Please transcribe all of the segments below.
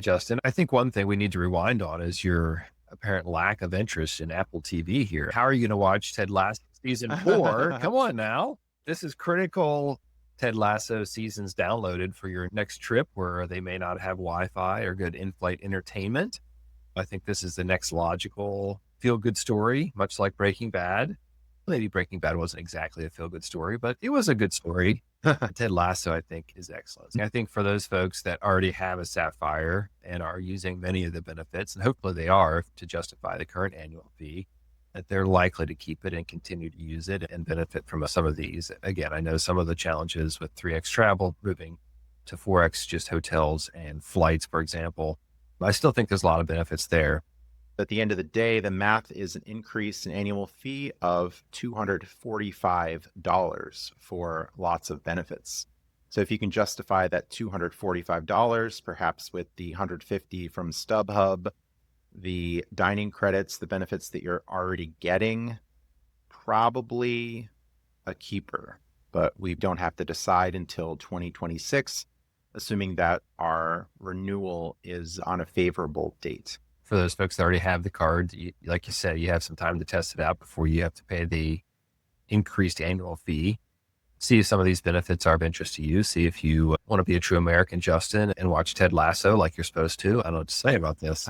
Justin. I think one thing we need to rewind on is your apparent lack of interest in Apple TV here. How are you going to watch Ted Lasso season 4? Come on now. This is critical. Ted Lasso seasons downloaded for your next trip where they may not have Wi-Fi or good in-flight entertainment. I think this is the next logical feel-good story, much like Breaking Bad. Maybe Breaking Bad wasn't exactly a feel-good story, but it was a good story. Ted Lasso, I think, is excellent. I think for those folks that already have a Sapphire and are using many of the benefits, and hopefully they are to justify the current annual fee, that they're likely to keep it and continue to use it and benefit from some of these. Again, I know some of the challenges with 3X travel, moving to 4X just hotels and flights, for example. But I still think there's a lot of benefits there. At the end of the day, the math is an increase in annual fee of $245 for lots of benefits. So if you can justify that $245, perhaps with the $150 from StubHub, the dining credits, the benefits that you're already getting, probably a keeper. But we don't have to decide until 2026, assuming that our renewal is on a favorable date. For those folks that already have the card, like you said, you have some time to test it out before you have to pay the increased annual fee. See if some of these benefits are of interest to you. See if you want to be a true American, Justin, and watch Ted Lasso like you're supposed to. I don't know what to say about this.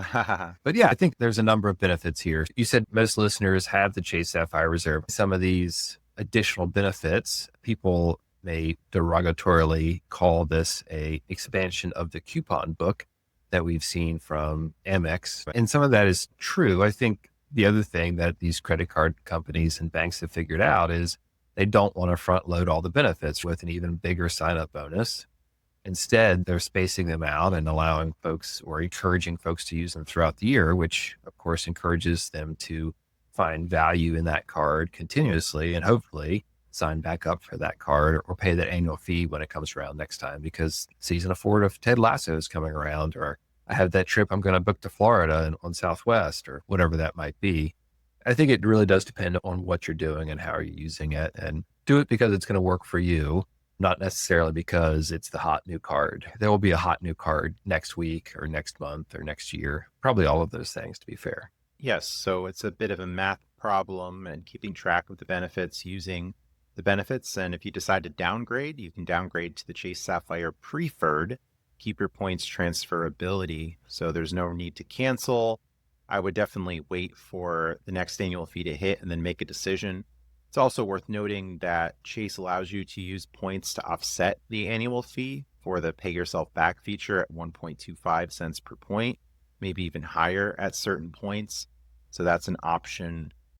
But yeah, I think there's a number of benefits here. You said most listeners have the Chase Sapphire Reserve. Some of these additional benefits, people may derogatorily call this a expansion of the coupon book that we've seen from Amex. And some of that is true. I think the other thing that these credit card companies and banks have figured out is they don't want to front load all the benefits with an even bigger sign up bonus. Instead, they're spacing them out and allowing folks or encouraging folks to use them throughout the year, which of course encourages them to find value in that card continuously and hopefully sign back up for that card or pay that annual fee when it comes around next time, because season 4 of Ted Lasso is coming around, or I have that trip I'm going to book to Florida and on Southwest or whatever that might be. I think it really does depend on what you're doing and how you're using it, and do it because it's going to work for you, not necessarily because it's the hot new card. There will be a hot new card next week or next month or next year. Probably all of those things, to be fair. Yes. So it's a bit of a math problem and keeping track of the benefits, using the benefits. And if you decide to downgrade, you can downgrade to the Chase Sapphire Preferred, keep your points transferability. So there's no need to cancel. I would definitely wait for the next annual fee to hit and then make a decision. It's also worth noting that Chase allows you to use points to offset the annual fee for the pay yourself back feature at 1.25 cents per point, maybe even higher at certain points. So that's an option